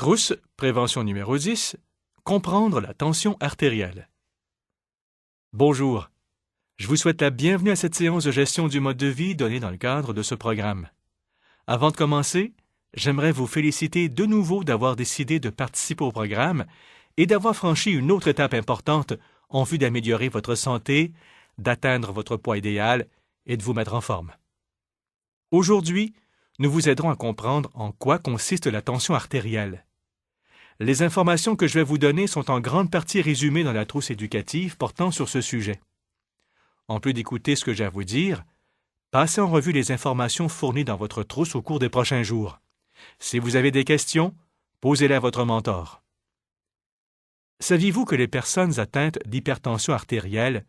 Trousse, prévention numéro 10, comprendre la tension artérielle. Bonjour, je vous souhaite la bienvenue à cette séance de gestion du mode de vie donnée dans le cadre de ce programme. Avant de commencer, j'aimerais vous féliciter de nouveau d'avoir décidé de participer au programme et d'avoir franchi une autre étape importante en vue d'améliorer votre santé, d'atteindre votre poids idéal et de vous mettre en forme. Aujourd'hui, nous vous aiderons à comprendre en quoi consiste la tension artérielle. Les informations que je vais vous donner sont en grande partie résumées dans la trousse éducative portant sur ce sujet. En plus d'écouter ce que j'ai à vous dire, passez en revue les informations fournies dans votre trousse au cours des prochains jours. Si vous avez des questions, posez-les à votre mentor. Saviez-vous que les personnes atteintes d'hypertension artérielle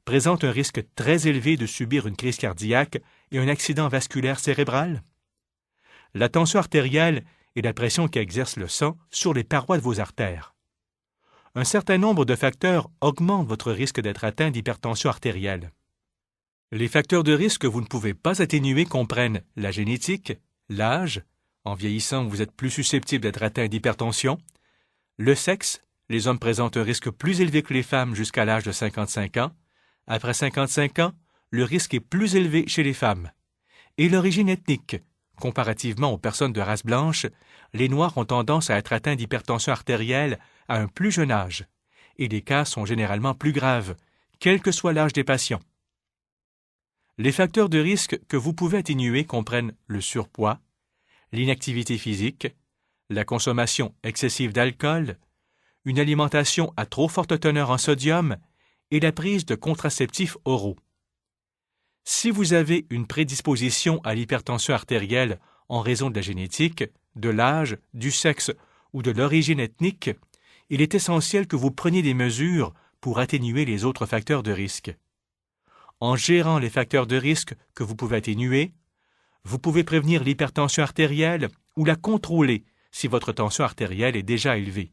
présentent un risque très élevé de subir une crise cardiaque et un accident vasculaire cérébral? La tension artérielle est la pression qu'exerce le sang sur les parois de vos artères. Un certain nombre de facteurs augmentent votre risque d'être atteint d'hypertension artérielle. Les facteurs de risque que vous ne pouvez pas atténuer comprennent la génétique, l'âge, en vieillissant vous êtes plus susceptible d'être atteint d'hypertension, le sexe, les hommes présentent un risque plus élevé que les femmes jusqu'à l'âge de 55 ans, après 55 ans, le risque est plus élevé chez les femmes, et l'origine ethnique. Comparativement aux personnes de race blanche, les Noirs ont tendance à être atteints d'hypertension artérielle à un plus jeune âge, et les cas sont généralement plus graves, quel que soit l'âge des patients. Les facteurs de risque que vous pouvez atténuer comprennent le surpoids, l'inactivité physique, la consommation excessive d'alcool, une alimentation à trop forte teneur en sodium et la prise de contraceptifs oraux. Si vous avez une prédisposition à l'hypertension artérielle en raison de la génétique, de l'âge, du sexe ou de l'origine ethnique, il est essentiel que vous preniez des mesures pour atténuer les autres facteurs de risque. En gérant les facteurs de risque que vous pouvez atténuer, vous pouvez prévenir l'hypertension artérielle ou la contrôler si votre tension artérielle est déjà élevée.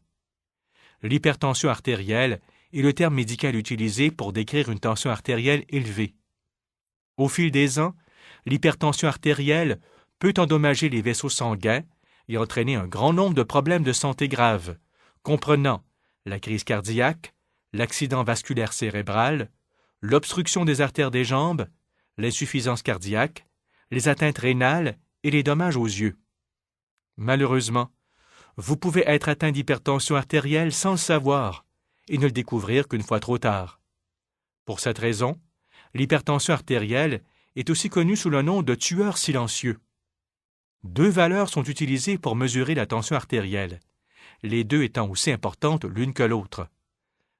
L'hypertension artérielle est le terme médical utilisé pour décrire une tension artérielle élevée. Au fil des ans, l'hypertension artérielle peut endommager les vaisseaux sanguins et entraîner un grand nombre de problèmes de santé graves, comprenant la crise cardiaque, l'accident vasculaire cérébral, l'obstruction des artères des jambes, l'insuffisance cardiaque, les atteintes rénales et les dommages aux yeux. Malheureusement, vous pouvez être atteint d'hypertension artérielle sans le savoir et ne le découvrir qu'une fois trop tard. Pour cette raison, l'hypertension artérielle est aussi connue sous le nom de tueur silencieux. 2 valeurs sont utilisées pour mesurer la tension artérielle, les deux étant aussi importantes l'une que l'autre.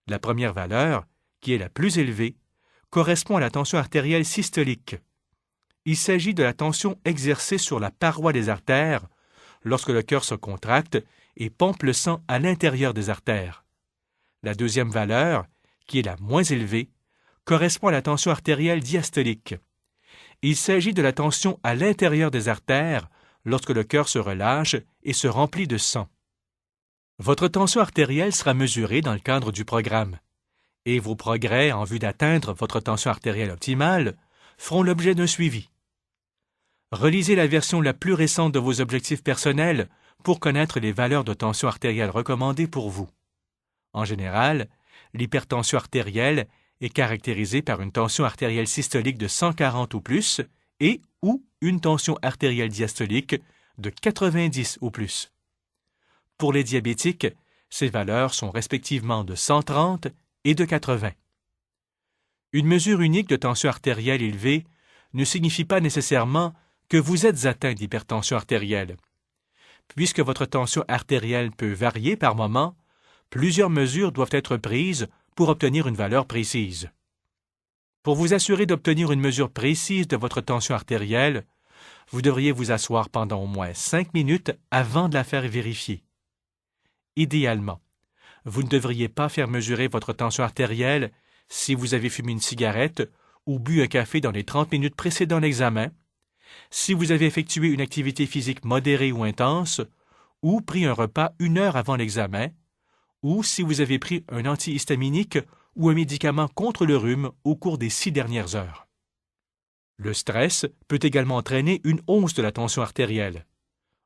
La première valeur, qui est la plus élevée, correspond à la tension artérielle systolique. Il s'agit de la tension exercée sur la paroi des artères lorsque le cœur se contracte et pompe le sang à l'intérieur des artères. La deuxième valeur, qui est la moins élevée, correspond à la tension artérielle diastolique. Il s'agit de la tension à l'intérieur des artères lorsque le cœur se relâche et se remplit de sang. Votre tension artérielle sera mesurée dans le cadre du programme, et vos progrès en vue d'atteindre votre tension artérielle optimale feront l'objet d'un suivi. Relisez la version la plus récente de vos objectifs personnels pour connaître les valeurs de tension artérielle recommandées pour vous. En général, l'hypertension artérielle est caractérisée par une tension artérielle systolique de 140 ou plus et ou une tension artérielle diastolique de 90 ou plus. Pour les diabétiques, ces valeurs sont respectivement de 130 et de 80. Une mesure unique de tension artérielle élevée ne signifie pas nécessairement que vous êtes atteint d'hypertension artérielle. Puisque votre tension artérielle peut varier par moment, plusieurs mesures doivent être prises pour obtenir une valeur précise. Pour vous assurer d'obtenir une mesure précise de votre tension artérielle, vous devriez vous asseoir pendant au moins 5 minutes avant de la faire vérifier. Idéalement, vous ne devriez pas faire mesurer votre tension artérielle si vous avez fumé une cigarette ou bu un café dans les 30 minutes précédant l'examen, si vous avez effectué une activité physique modérée ou intense, ou pris un repas 1 heure avant l'examen, ou si vous avez pris un antihistaminique ou un médicament contre le rhume au cours des 6 dernières heures. Le stress peut également entraîner une hausse de la tension artérielle.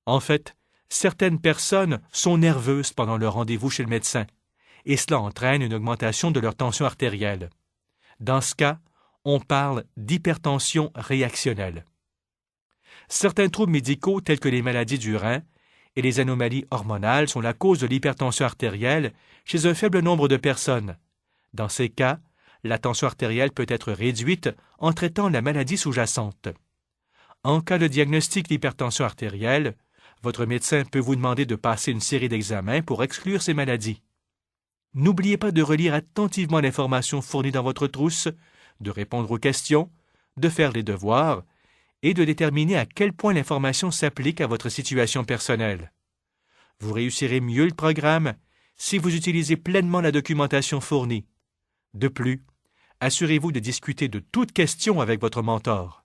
En fait, Certaines personnes sont nerveuses pendant leur rendez-vous chez le médecin, et cela entraîne une augmentation de leur tension artérielle. Dans ce cas, on parle d'hypertension réactionnelle. Certains troubles médicaux tels que les maladies du rein et les anomalies hormonales sont la cause de l'hypertension artérielle chez un faible nombre de personnes. Dans ces cas, la tension artérielle peut être réduite en traitant la maladie sous-jacente. En cas de diagnostic d'hypertension artérielle, votre médecin peut vous demander de passer une série d'examens pour exclure ces maladies. N'oubliez pas de relire attentivement l'information fournie dans votre trousse, de répondre aux questions, de faire les devoirs et de déterminer à quel point l'information s'applique à votre situation personnelle. Vous réussirez mieux le programme si vous utilisez pleinement la documentation fournie. De plus, assurez-vous de discuter de toute question avec votre mentor.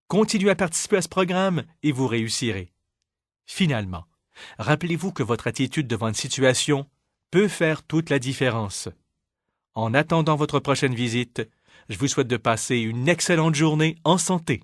Continuez à participer à ce programme et vous réussirez. Finalement, rappelez-vous que votre attitude devant une situation peut faire toute la différence. En attendant votre prochaine visite, je vous souhaite de passer une excellente journée en santé.